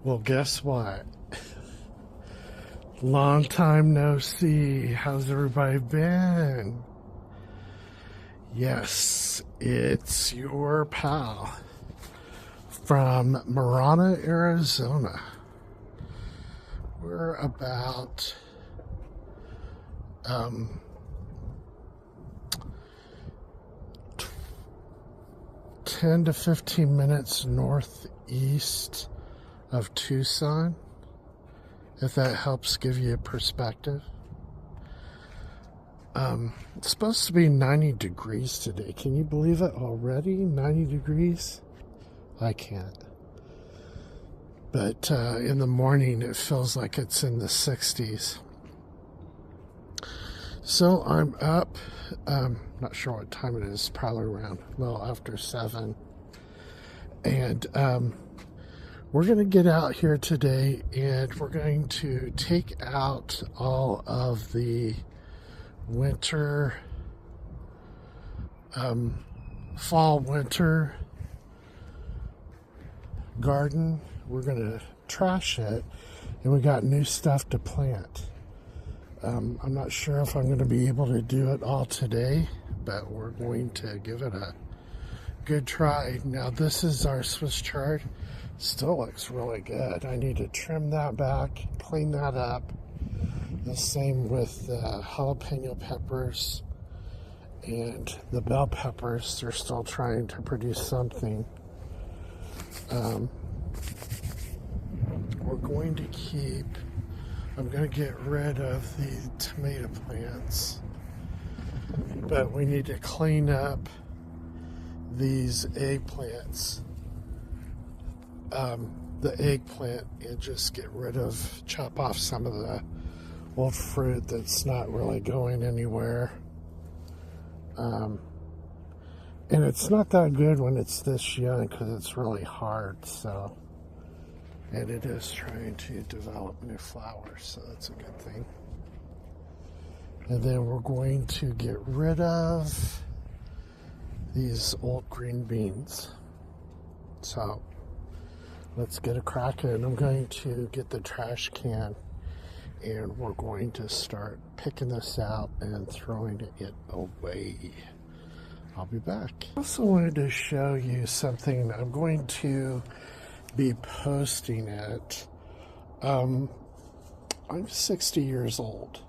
Well, guess what? Long time no see. How's everybody been? Yes, it's your pal from Marana, Arizona. We're about 10 to 15 minutes northeast of Tucson, if that helps give you a perspective. It's supposed to be 90 degrees today. Can you believe it already? 90 degrees? I can't. But in the morning, it feels like it's in the 60s. So I'm up, not sure what time it is, probably around a little after 7. And we're going to get out here today and we're going to take out all of the winter, fall, winter garden. We're going to trash it and we got new stuff to plant. I'm not sure if I'm going to be able to do it all today, but we're going to give it a good try. Now this is our Swiss chard. Still looks really good. I need to trim that back, clean that up. The same with the jalapeno peppers and the bell peppers. They're still trying to produce something. We're going to keep, I'm going to get rid of the tomato plants, but we need to clean up these eggplants. The eggplant, and just get rid of, chop off some of the old fruit that's not really going anywhere. And it's not that good when it's this young because it's really hard, so. And it is trying to develop new flowers, so that's a good thing. And then we're going to get rid of these old green beans. So let's get a crack at it. I'm going to get the trash can and we're going to start picking this out and throwing it away. I'll be back. I also wanted to show you something. I'm going to be posting it. I'm 60 years old,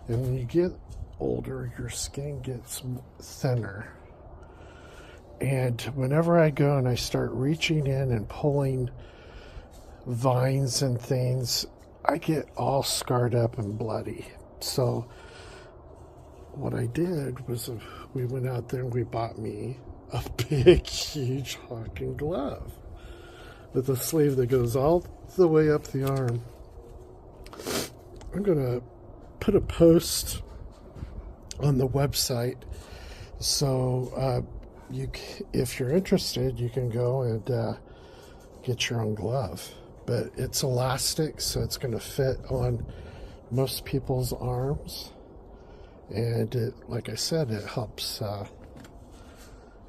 and when you get older, your skin gets thinner. And whenever I go and I start reaching in and pulling vines and things, I get all scarred up and bloody. So what I did was we went out there and we bought me a big, huge honking glove with a sleeve that goes all the way up the arm. I'm going to put a post on the website, so if you're interested, you can go and get your own glove. But it's elastic, so it's going to fit on most people's arms. And it, like I said, it helps,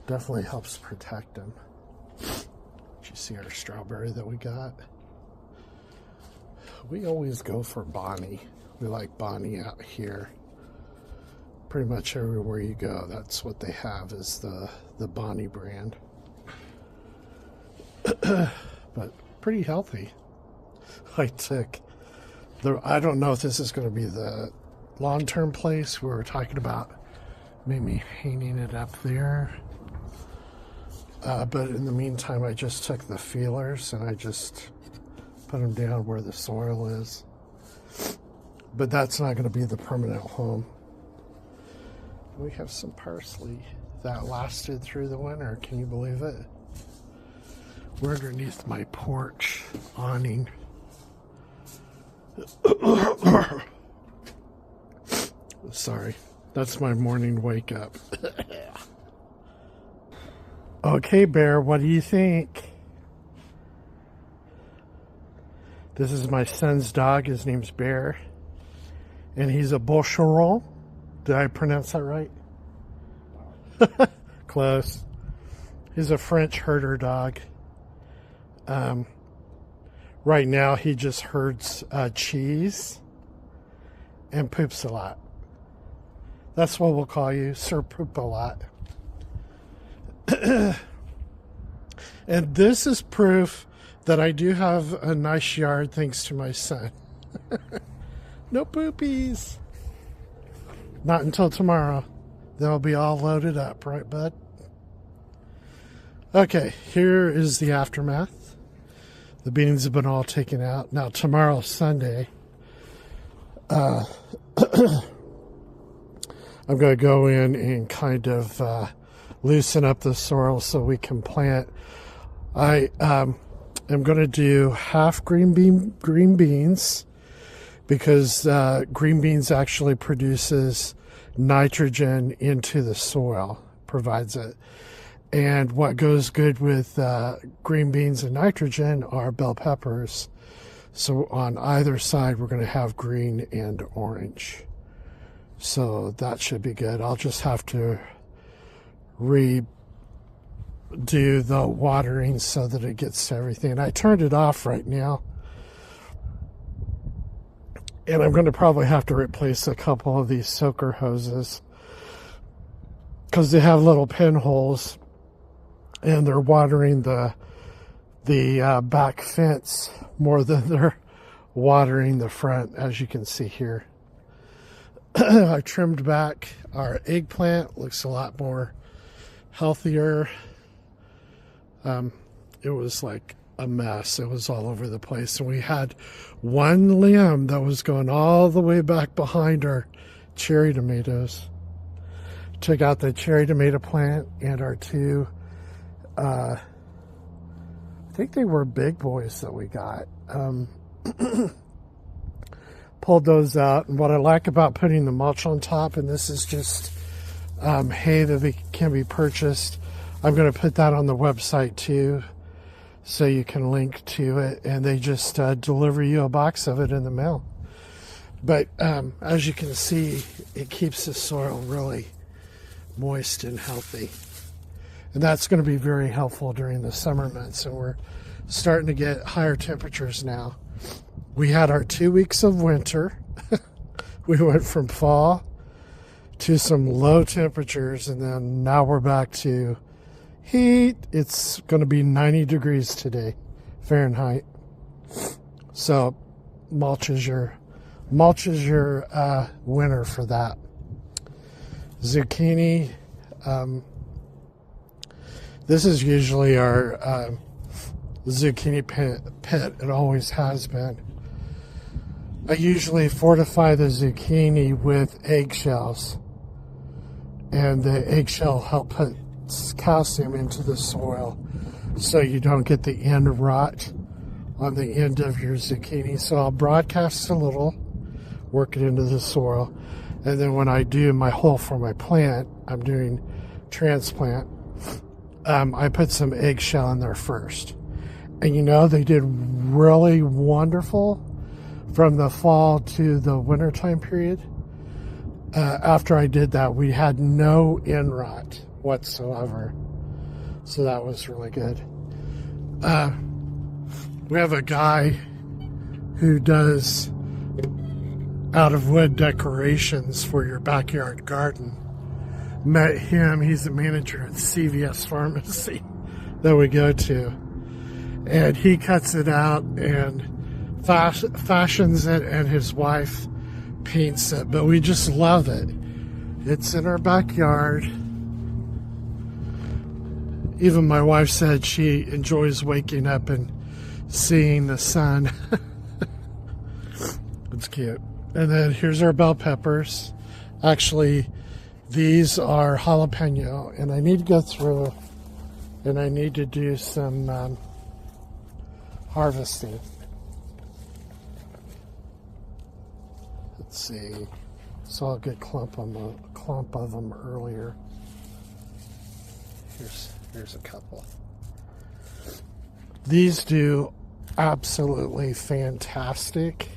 definitely helps protect them. Did you see our strawberry that we got? We always go for Bonnie. We like Bonnie out here. Pretty much everywhere you go, that's what they have, is the Bonnie brand. But pretty healthy. I don't know if this is going to be the long-term place. We were talking about maybe hanging it up there. But in the meantime, I just took the feelers and I just put them down where the soil is. But that's not going to be the permanent home. We have some parsley that lasted through the winter. Can you believe it? We're underneath my porch awning. Sorry, that's my morning wake up. Okay, Bear, what do you think? This is my son's dog. His name's Bear. And he's a Beaucheron. Did I pronounce that right? Close. He's a French herder dog. Right now, he just herds cheese and poops a lot. That's what we'll call you, Sir Poop a Lot. And this is proof that I do have a nice yard thanks to my son. No poopies. Not until tomorrow. They'll be all loaded up, right, bud? Okay, here is the aftermath. The beans have been all taken out. Now, tomorrow, Sunday, I'm going to go in and kind of loosen up the soil so we can plant. I am going to do half green beans because green beans actually produces nitrogen into the soil, provides it. And what goes good with green beans and nitrogen are bell peppers. So on either side, we're going to have green and orange. So that should be good. I'll just have to redo the watering so that it gets to everything. And I turned it off right now. And I'm going to probably have to replace a couple of these soaker hoses because they have little pinholes. And they're watering the back fence more than they're watering the front, as you can see here. I trimmed back our eggplant. Looks a lot more healthier. It was like a mess. It was all over the place. And we had one limb that was going all the way back behind our cherry tomatoes. Took out the cherry tomato plant and our two I think they were big boys that we got. Pulled those out. And what I like about putting the mulch on top, and this is just hay that can be purchased. I'm going to put that on the website too, so you can link to it. And they just deliver you a box of it in the mail. But as you can see, it keeps the soil really moist and healthy. And that's going to be very helpful during the summer months. And we're starting to get higher temperatures now. We had our 2 weeks of winter. We went from fall to some low temperatures. And then now we're back to heat. It's going to be 90 degrees today, Fahrenheit. So mulch is your winter for that. Zucchini. This is usually our zucchini pit. It always has been. I usually fortify the zucchini with eggshells. And the eggshell help put calcium into the soil so you don't get the end rot on the end of your zucchini. So I'll broadcast a little, work it into the soil. And then when I do my hole for my plant, I'm doing transplant. I put some eggshell in there first. And you know, they did really wonderful from the fall to the wintertime period. After I did that, we had no end rot whatsoever. So that was really good. We have a guy who does out of wood decorations for your backyard garden. Met him. He's the manager at CVS Pharmacy that we go to. And he cuts it out and fashions it, and his wife paints it. But we just love it. It's in our backyard. Even my wife said she enjoys waking up and seeing the sun. It's cute. And then here's our bell peppers. Actually, these are jalapeno, and I need to go through and I need to do some harvesting. Let's see. Saw a good clump of them earlier. Here's a couple. These do absolutely fantastic.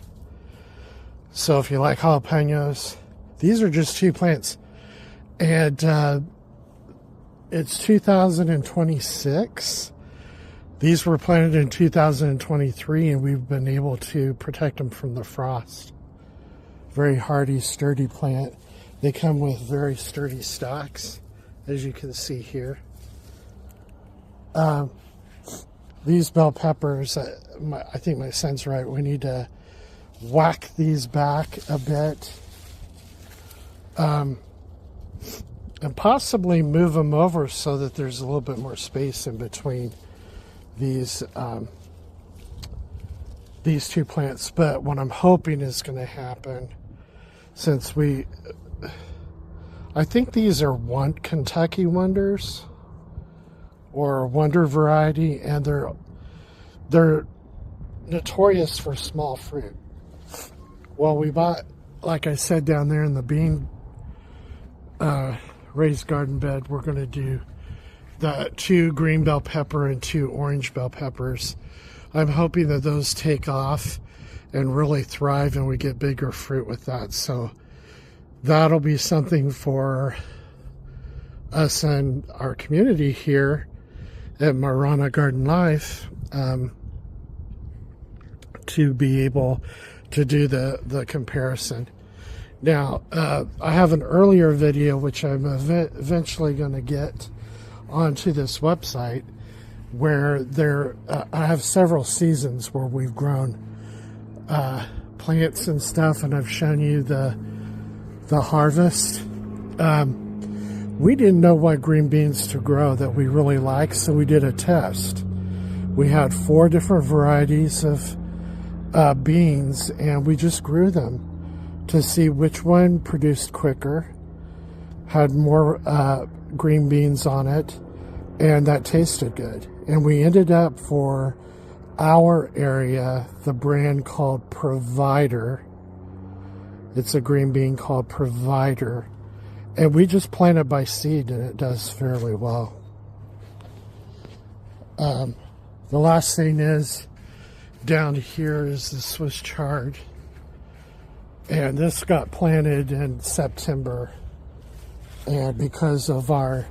So if you like jalapenos, these are just 2 plants. And it's 2026. These were planted in 2023, and we've been able to protect them from the frost. Very hardy, sturdy plant. They come with very sturdy stalks, as you can see here. These bell peppers, I think my son's right. We need to whack these back a bit. And possibly move them over so that there's a little bit more space in between these two plants. But what I'm hoping is going to happen, since I think these are Kentucky Wonders or Wonder variety, and they're notorious for small fruit. Well, we bought, like I said, down there in the bean raised garden bed, we're going to do the 2 green bell pepper and 2 orange bell peppers. I'm hoping that those take off and really thrive and we get bigger fruit with that. So that'll be something for us and our community here at Marana Garden Life to be able to do the comparison. Now, I have an earlier video which I'm eventually going to get onto this website where I have several seasons where we've grown plants and stuff, and I've shown you the harvest. We didn't know what green beans to grow that we really like, so we did a test. We had 4 different varieties of beans, and we just grew them to see which one produced quicker, had more green beans on it, and that tasted good. And we ended up, for our area, the brand called Provider. It's a green bean called Provider. And we just plant it by seed, and it does fairly well. The last thing is, down here is the Swiss chard. And this got planted in September. And because of our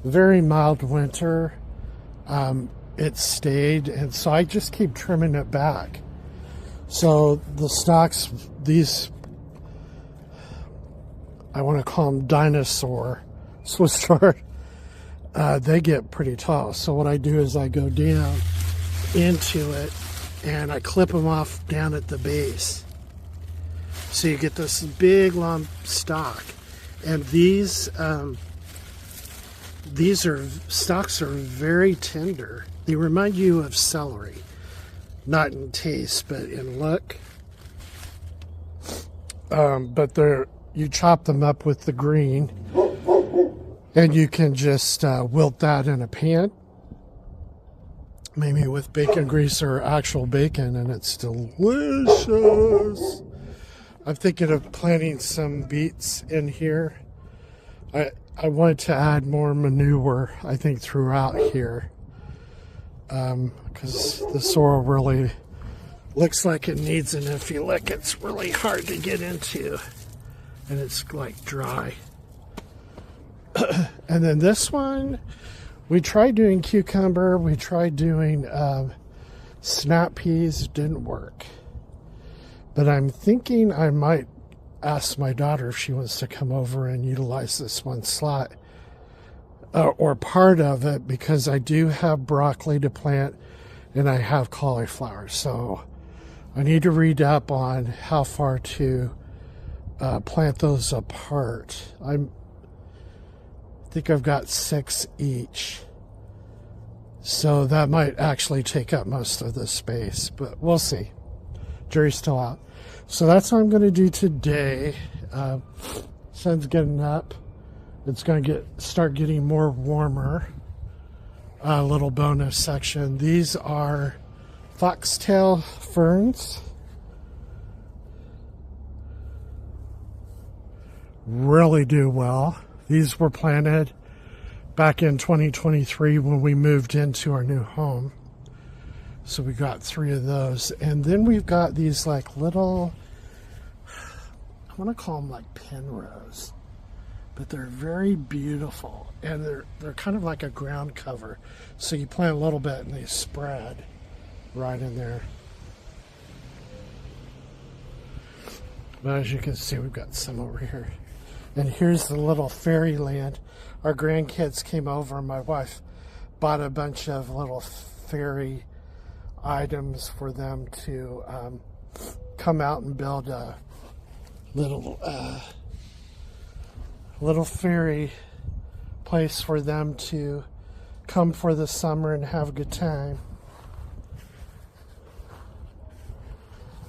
very mild winter, it stayed. And so I just keep trimming it back. So the stalks, these, I want to call them dinosaur Swiss chard, they get pretty tall. So what I do is I go down into it and I clip them off down at the base. So you get this big long stalk. And these stalks are very tender. They remind you of celery. Not in taste, but in look. But you chop them up with the green, and you can just wilt that in a pan, maybe with bacon grease or actual bacon, and it's delicious. I'm thinking of planting some beets in here. I wanted to add more manure, I think, throughout here, because the soil really looks like it needs it. If you look, it's really hard to get into, and it's like dry. And then this one, we tried doing cucumber, we tried doing snap peas, didn't work. But I'm thinking I might ask my daughter if she wants to come over and utilize this one slot or part of it, because I do have broccoli to plant and I have cauliflower. So I need to read up on how far to plant those apart. I think I've got 6 each. So that might actually take up most of the space, but we'll see. Jury's still out. So that's what I'm going to do today. Sun's getting up. It's going to start getting more warmer. A little bonus section. These are foxtail ferns. Really do well. These were planted back in 2023 when we moved into our new home. So we got 3 of those. And then we've got these like little, I want to call them like penrose. but they're very beautiful, and they're kind of like a ground cover. So you plant a little bit and they spread right in there. But as you can see, we've got some over here. And here's the little fairyland. Our grandkids came over and my wife bought a bunch of little fairy items for them to come out and build a little fairy place for them to come for the summer and have a good time.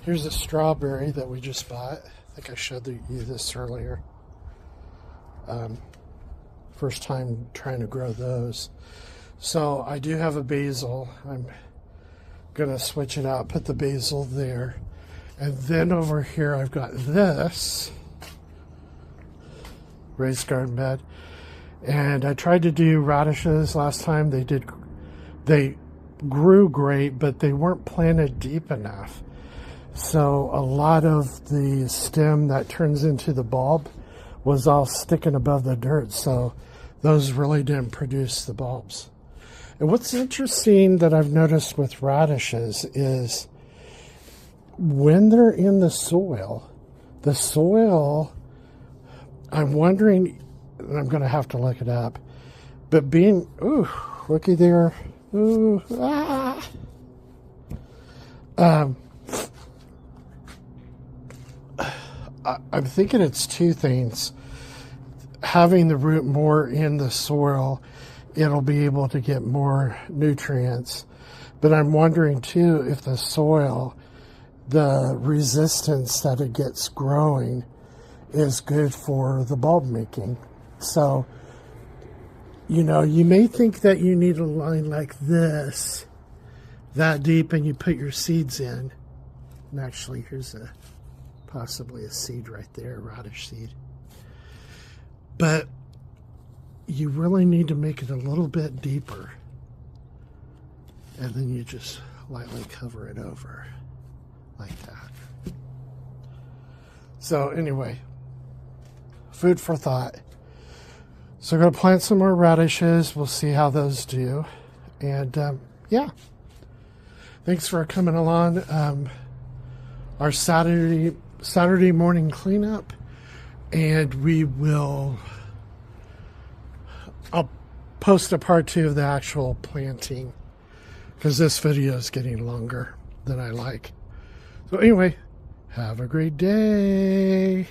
Here's a strawberry that we just bought. I think I showed you this earlier. First time trying to grow those. So I do have a basil. I'm gonna switch it out, put the basil there. And then over here I've got this raised garden bed. And I tried to do radishes last time. They grew great, but they weren't planted deep enough. So a lot of the stem that turns into the bulb was all sticking above the dirt. So those really didn't produce the bulbs. And what's interesting that I've noticed with radishes is when they're in the soil, I'm wondering, and I'm going to have to look it up, but ooh, looky there. Ooh, ah. I'm thinking it's two things. Having the root more in the soil, it'll be able to get more nutrients. But I'm wondering too if the soil, the resistance that it gets growing is good for the bulb making. So, you know, you may think that you need a line like this, that deep, and you put your seeds in. And actually, here's possibly a seed right there, a radish seed. But you really need to make it a little bit deeper. And then you just lightly cover it over like that. So anyway, food for thought. So I'm going to plant some more radishes. We'll see how those do. And yeah, thanks for coming along. Our Saturday morning cleanup, and I'll post a part 2 of the actual planting because this video is getting longer than I like. So anyway, have a great day.